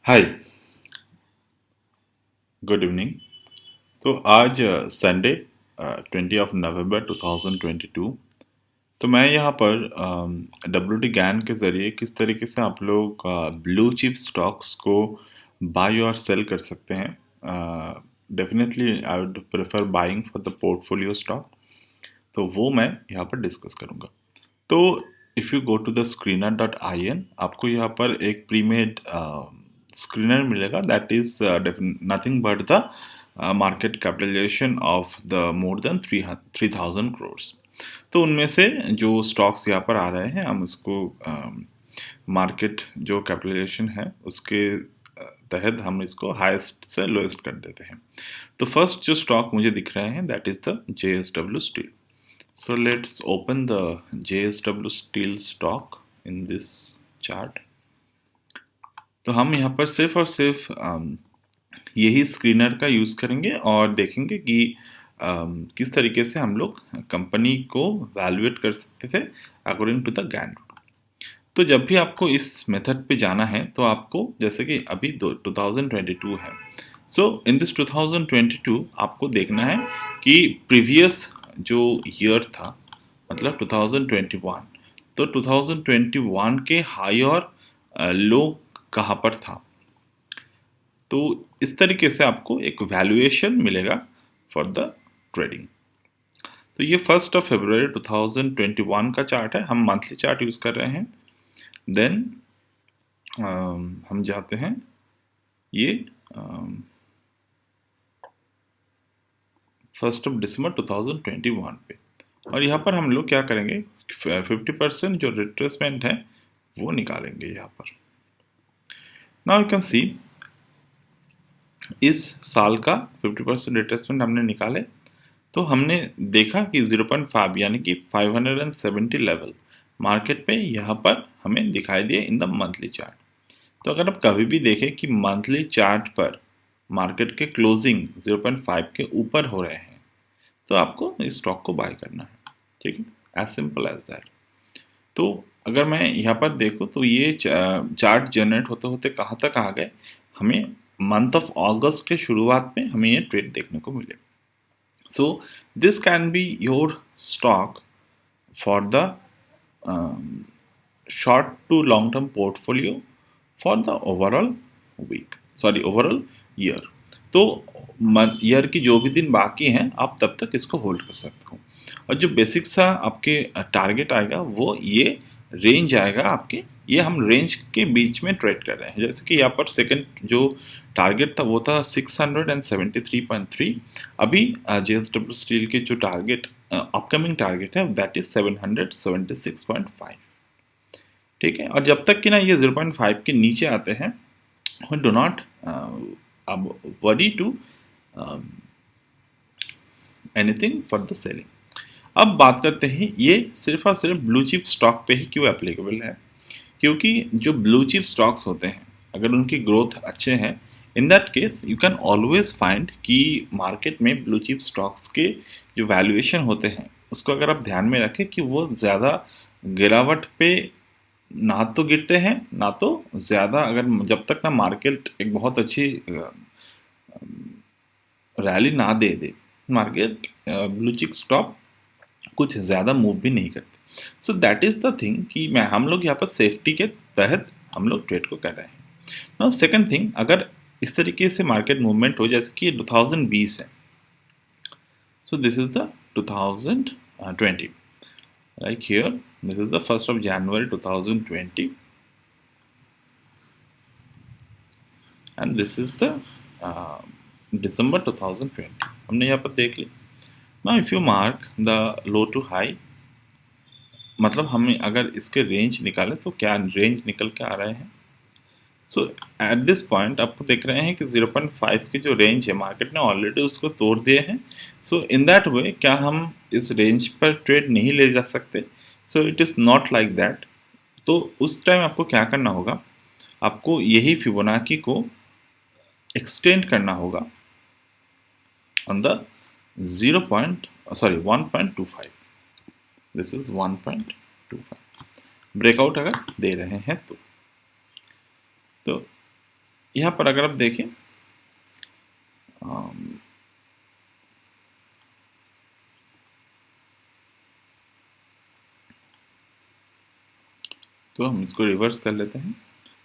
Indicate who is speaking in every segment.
Speaker 1: हाय, good evening. तो आज Sunday 20 नवंबर 2022। तो मैं यहाँ पर WD ज्ञान के ज़रिए किस तरीके से आप लोग ब्लू चिप स्टॉक्स को बाय और सेल कर सकते हैं। Definitely I would prefer buying for the portfolio stock. तो वो मैं यहाँ पर डिस्कस करूँगा। तो if you go to the screener.in, आपको यहाँ पर एक प्रीमेड स्क्रीनर मिलेगा that is nothing but the market capitalization of the more than 3000 crore. तो उनमें से जो स्टॉक्स यहाँ पर आ रहे हैं हम उसको मार्केट जो कैपिटलाइजेशन है उसके तहत हम इसको हाईएस्ट से लोएस्ट कर देते हैं। तो फर्स्ट जो स्टॉक मुझे दिख रहे हैं that is the JSW steel. So let's open the JSW Steel stock in this chart. तो हम यहाँ पर सिर्फ और सिर्फ यही स्क्रीनर का यूज़ करेंगे और देखेंगे कि किस तरीके से हम लोग कंपनी को वैल्यूएट कर सकते थे according to the Gann rule. तो जब भी आपको इस मेथड पे जाना है तो आपको जैसे कि अभी 2022 है। सो इन दिस 2022 आपको देखना है कि प्रीवियस जो ईयर था मतलब 2021, तो 2021 के हाई और लो कहाँ पर था। तो इस तरीके से आपको एक वैल्यूएशन मिलेगा फॉर द ट्रेडिंग। तो ये 1 फरवरी 2021 का चार्ट है, हम मंथली चार्ट यूज़ कर रहे हैं। देन हम जाते हैं ये 1 दिसंबर 2021 पे, और यहाँ पर हम लोग क्या करेंगे 50% जो रिट्रेसमेंट है वो निकालेंगे यहाँ पर। नाउ यू कैन सी इस साल का 50% रिट्रेसमेंट हमने निकाले तो हमने देखा कि 0.5 यानी कि 570 लेवल मार्केट पे यहाँ पर हमें दिखाई दिए इन द मंथली चार्ट। तो अगर आप कभी भी देखें कि मंथली चार्ट पर मार्केट के क्लोजिंग 0.5 के ऊपर हो रहे हैं तो आपको इस स्टॉक को बाय करना है। ठीक है, एज सिंपल एज दैट। तो अगर मैं यहाँ पर देखूँ तो ये चार्ट जनरेट होते होते कहाँ तक आ गए, हमें मंथ ऑफ अगस्त के शुरुआत में हमें ये ट्रेड देखने को मिले। So this can be your stock for the short to long term portfolio for the overall week, sorry overall year. तो ईयर की जो भी दिन बाकी हैं आप तब तक इसको होल्ड कर सकते हो। और जो बेसिक सा आपके टारगेट आएगा वो ये रेंज आएगा आपके, ये हम रेंज के बीच में ट्रेड कर रहे हैं। जैसे कि यहाँ पर सेकंड जो टारगेट था वो था 673.3। अभी JSW स्टील के जो टारगेट अपकमिंग टारगेट है दैट इज 776.5। ठीक है, और जब तक कि ना ये 0.5 के नीचे आते हैं डो नॉट अब worry to anything for the selling. अब बात करते हैं ये सिर्फ और सिर्फ ब्लू चिप स्टॉक पे ही क्यों एप्लीकेबल है। क्योंकि जो ब्लू चिप स्टॉक्स होते हैं अगर उनकी ग्रोथ अच्छे हैं in that case you can always find कि मार्केट में ब्लू चिप स्टॉक्स के जो वैल्यूएशन होते हैं उसको अगर आप ध्यान में रखें कि वो ज़्यादा गिरावट पे ना तो गिरते हैं ना तो ज़्यादा, अगर जब तक ना मार्केट एक बहुत अच्छी रैली ना दे दे मार्केट ब्लू चिप स्टॉक कुछ ज़्यादा मूव भी नहीं करते। So that is the thing कि मैं हम लोग यहाँ पर सेफ्टी के तहत हम लोग ट्रेड को कर रहे हैं। नाउ सेकंड थिंग, अगर इस तरीके से मार्केट मूवमेंट हो जैसे कि 2020 है, so this is the 2020, like here this is the 1 January 2020 and this is the December 2020। हमने यहाँ पर देख ली। Now if you mark the low to high, मतलब हमें अगर इसके रेंज निकाले तो क्या रेंज निकल के आ रहे हैं। सो एट दिस पॉइंट आपको देख रहे हैं कि 0.5 की जो रेंज है मार्केट ने ऑलरेडी उसको तोड़ दिए हैं। सो इन दैट वे क्या हम इस रेंज पर ट्रेड नहीं ले जा सकते? So it is not like that. तो उस टाइम आपको क्या करना होगा, आपको यही फिबोनाची को एक्सटेंड करना होगा on the 1.25। This is 1.25 breakout अगर दे रहे हैं तो यहाँ पर अगर आप देखें अम, तो हम इसको रिवर्स कर लेते हैं।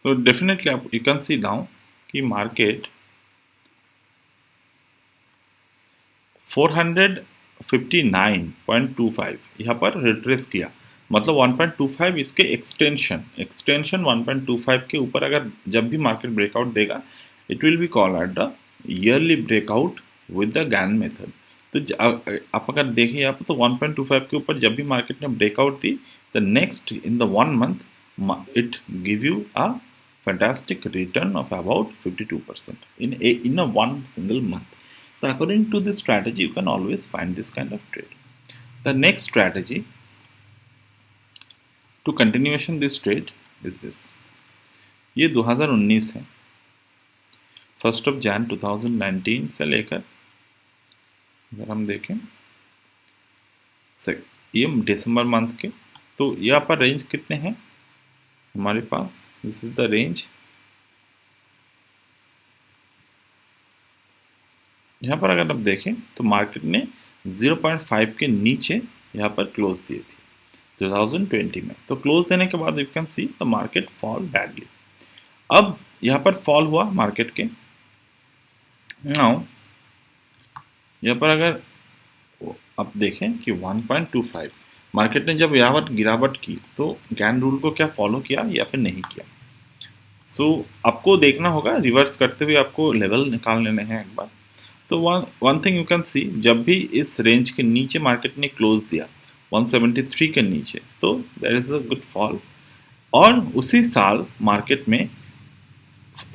Speaker 1: तो डेफिनेटली आप यू कैन सी नाउ कि मार्केट 459.25 यहाँ पर रिट्रेस किया, मतलब 1.25 इसके एक्सटेंशन एक्सटेंशन 1.25 के ऊपर अगर जब भी मार्केट ब्रेकआउट देगा, it will be call at the early breakout with the Gann method. तो आप अगर देखें यहाँ पर तो 1.25 के ऊपर जब भी मार्केट ने breakout the, the next in the 1 month it give you a fantastic return of about 52% in a one single month. So according to this strategy, you can always find this kind of trade. The next strategy to continuation this trade is this. ये 2019 है, 1 जनवरी 2019 से लेकर अगर हम देखें ये दिसंबर month के, तो यहाँ पर रेंज कितने हैं हमारे पास, दिस इज द रेंज। यहाँ पर अगर आप देखें तो मार्केट ने 0.5 के नीचे यहाँ पर क्लोज दिए थे 2020 में। तो क्लोज देने के बाद you can see the market fall badly. अब यहाँ पर फॉल हुआ मार्केट के, नाउ यहाँ पर अगर आप देखें कि 1.25 मार्केट ने जब यहाँ पर गिरावट की तो गैन रूल को क्या फॉलो किया या फिर नहीं किया। सो आपको देखना होगा, रिवर्स करते हुए आपको लेवल निकाल लेने हैं एक बार। तो वन थिंग यू कैन सी, जब भी इस रेंज के नीचे मार्केट ने क्लोज दिया 173 के नीचे, तो that is a good fall. और उसी साल मार्केट में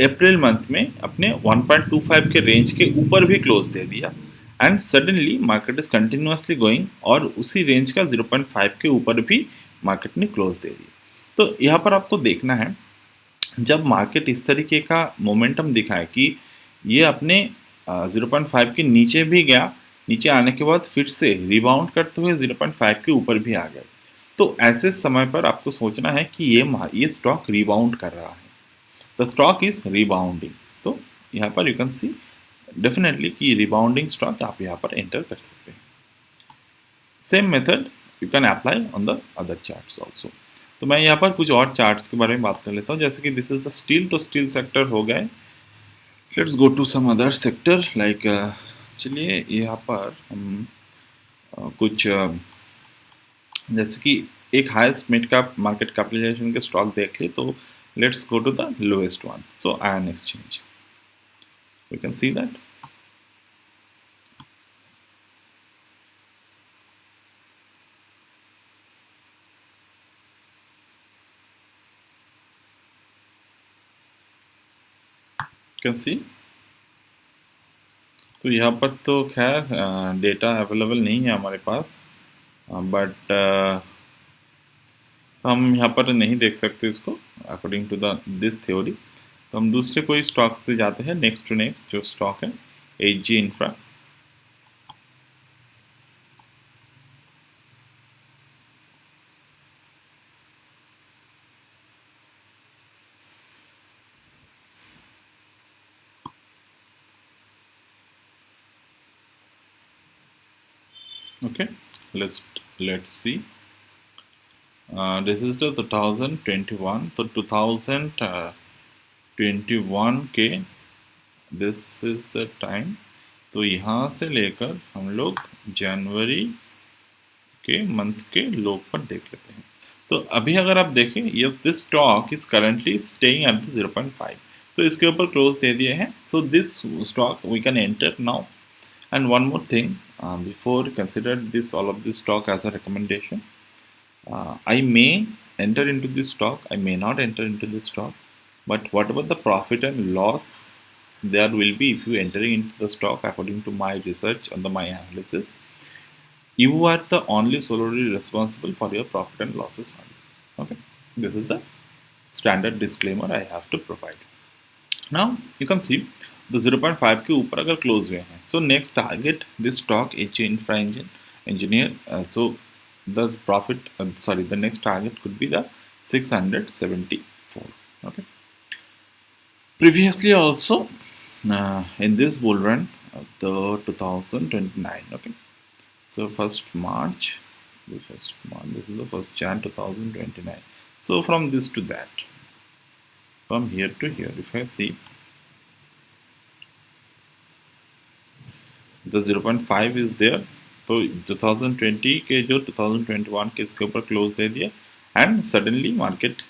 Speaker 1: अप्रैल मंथ में अपने 1.25 के रेंज के ऊपर भी क्लोज दे दिया, and suddenly market is continuously going और उसी रेंज का 0.5 के ऊपर भी मार्केट ने क्लोज दे दिया। तो यहाँ पर आपको देखना है, जब मार्केट इस तरीके का मोमेंटम दिखाए कि ये अपने 0.5 के नीचे भी गया, नीचे आने के बाद फिर से रिबाउंड करते हुए 0.5 के ऊपर भी आ गए, तो ऐसे समय पर आपको सोचना है कि ये स्टॉक रिबाउंड कर रहा है, द स्टॉक इज रिबाउंडिंग। तो यहाँ पर यू कैन सी डेफिनेटली कि रिबाउंडिंग स्टॉक आप यहाँ पर एंटर कर सकते हैं। Same method you can apply on the other charts also. तो मैं यहाँ पर कुछ और चार्ट्स के बारे में बात कर लेता हूँ, जैसे कि दिस इज द स्टील, तो स्टील सेक्टर हो गए। Let's go to some other sector like, चलिए यहाँ पर हम कुछ जैसे कि एक highest mid cap market capitalization के स्टॉक देख ले, तो let's go to the lowest one, so Ion Exchange, we can see that can see. तो यहाँ पर तो खैर डेटा अवेलेबल नहीं है हमारे पास, बट हम यहाँ पर नहीं देख सकते इसको according to the this theory. तो हम दूसरे कोई स्टॉक पे जाते हैं, नेक्स्ट टू नेक्स्ट जो स्टॉक है HG infra. Okay, let's see. This is the 2021, तो 2021 के दिस इज द टाइम। तो यहाँ से लेकर हम लोग जनवरी के मंथ के लोग पर देख लेते हैं। तो अभी अगर आप देखें, yes this stock is currently staying at the 0.5, तो इसके ऊपर क्लोज दे दिए हैं। So this stock we can enter now. And one more thing, before consider this all of this stock as a recommendation, I may enter into this stock, I may not enter into this stock, but whatever the profit and loss there will be if you entering into the stock according to my research and my analysis, you are the only solely responsible for your profit and losses only. Okay, this is the standard disclaimer I have to provide. Now you can see the 0.5 के ऊपर अगर close हुए हैं, so next target this stock HG Infra Engineer, so the profit sorry the next target could be the 674. Okay, previously also in this bull run the 2029. Okay, so first March, this is the first Jan 2029. So from this to that, from here to here, if I see the 0.5 is there, तो 2020 के जो 2021 के इसके ऊपर close दे दिया, and suddenly market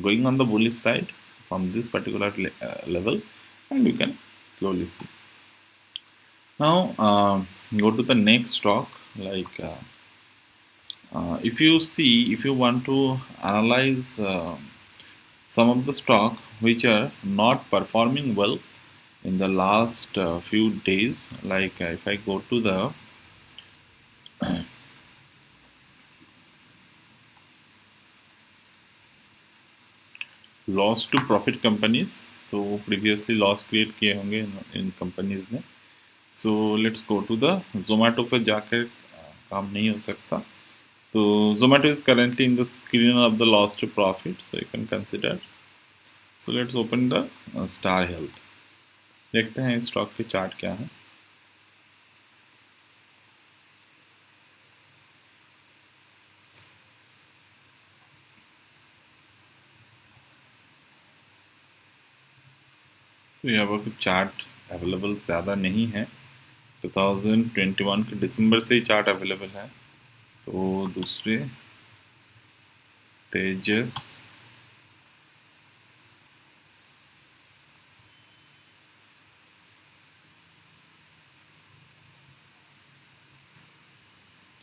Speaker 1: going on the bullish side from this particular level, and you can slowly see. Now go to the next stock. Like if you see, if you want to analyze some of the stock which are not performing well in the last few days, like if I go to the loss to profit companies, तो previously loss create किए होंगे इन companies ने. So let's go to the Zomato पर जाकर काम नहीं हो सकता, तो Zomato is currently in the screen of the loss to profit, so you can consider. So let's open the Star Health, देखते हैं स्टॉक के चार्ट क्या है. तो यहाँ पर चार्ट अवेलेबल ज़्यादा नहीं है, 2021 के दिसंबर से ही चार्ट अवेलेबल है. तो दूसरे तेजस,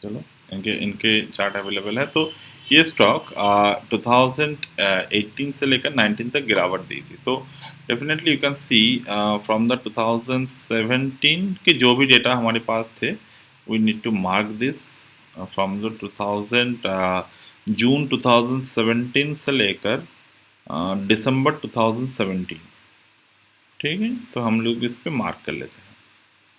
Speaker 1: चलो इनके इनके चार्ट अवेलेबल है. तो ये स्टॉक 2018 से लेकर 19 तक गिरावट दी थी. तो definitely you can see from the 2017 के जो भी डेटा हमारे पास थे, we need to mark this from the 2000 June 2017 से लेकर दिसंबर 2017. ठीक है, तो हम लोग इस पे मार्क कर लेते हैं.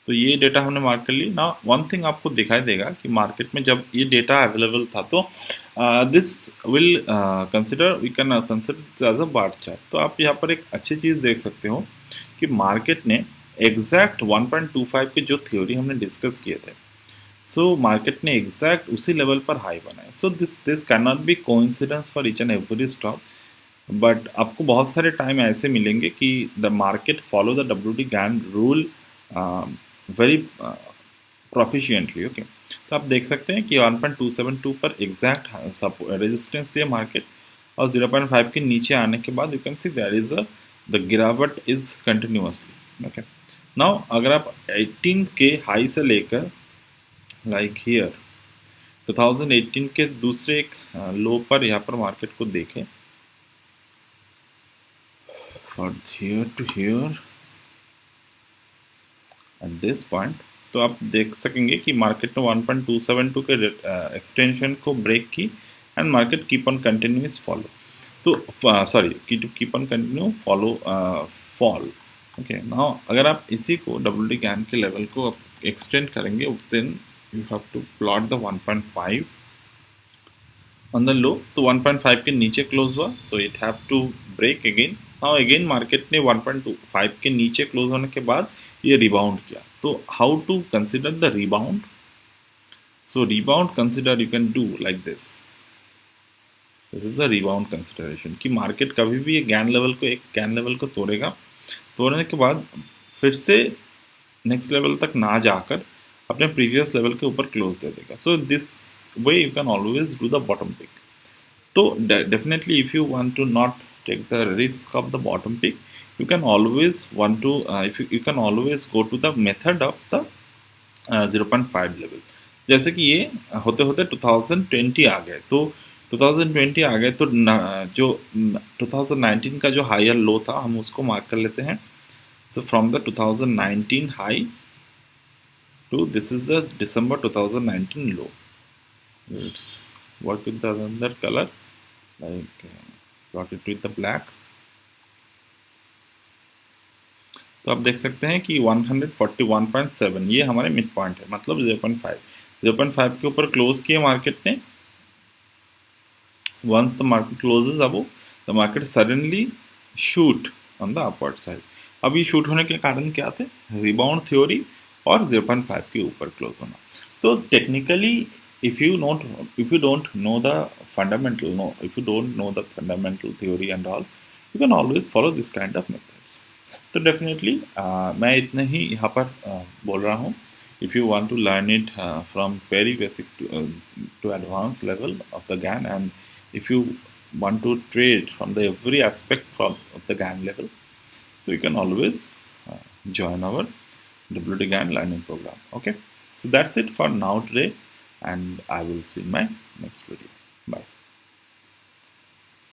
Speaker 1: तो ये डेटा हमने मार्क कर ली ना. वन थिंग आपको दिखाई देगा कि मार्केट में जब ये डेटा अवेलेबल था, तो this will consider, we can consider as a bar chart. तो आप यहाँ पर एक अच्छी चीज़ देख सकते हो कि मार्केट ने एग्जैक्ट 1.25 के जो थ्योरी हमने डिस्कस किए थे, सो मार्केट ने एग्जैक्ट उसी लेवल पर हाई बनाया. So this can not be coincidence for each and every stock, but आपको बहुत सारे टाइम ऐसे मिलेंगे कि the market follow the WT Gann rule very proficiently. Okay, तो आप देख सकते हैं कि 1.272 पर एग्जैक्ट रेजिस्टेंस दिया मार्केट, और 0.5 के नीचे आने के बाद you can see there is the गिरावट इज कंटिन्यूअसली. ओके, नाउ अगर आप 18 के हाई से लेकर लाइक हियर 2018 के दूसरे एक लो पर यहाँ पर मार्केट को देखें, from here to here at this point, तो आप देख सकेंगे कि मार्केट ने 1.272 के एक्सटेंशन को ब्रेक की, and market keep on continuous follow. तो sorry, keep on continue follow fall. Okay, now अगर आप इसी को WT गैन के लेवल को एक्सटेंड करेंगे, then you have to plot the 1.5 on the low. तो 1.5 के नीचे क्लोज हुआ, so it have to break again. Now again market ने 1.25 के नीचे क्लोज होने के बाद ये रिबाउंड किया. तो how to consider the rebound? So rebound consider you can do like this. This is the rebound consideration, कि मार्केट कभी भी एक गैन लेवल को तोड़ेगा, तोड़ने के बाद फिर से नेक्स्ट लेवल तक ना जाकर अपने प्रीवियस लेवल के ऊपर क्लोज दे देगा. So this way you can always do the bottom pick. So definitely if you want to not take the risk of the bottom pick, you can always want to if you can always go to the method of the 0.5 level. जैसे कि ये होते होते 2020 आ गए, तो 2020 आ गए, तो जो 2019 का जो हायर लो था हम उसको मार्क कर लेते हैं. So from the 2019 high to this is the December 2019 low. Let's work with the another color, like plot it with the black. तो आप देख सकते हैं कि 141.7 ये हमारे मिड पॉइंट है, मतलब 0.5 के ऊपर क्लोज किए मार्केट ने. Once the market closes above, the market suddenly shoot on the upward side. अब ये शूट होने के कारण क्या थे? रिबाउंड थ्योरी और 0.5 के ऊपर क्लोज होना. तो technically if you don't know the fundamental, no, if you don't know the fundamental theory and all, you can always follow this kind of methods. तो डेफिनेटली मैं इतना ही यहाँ पर बोल रहा हूँ. If you want to learn it from very basic to advanced level of the GAN, and if you want to trade from the every aspect from of the GAN level, so you can always join our WT GAN learning program. Okay, so that's it for now today, and I will see you in my next video.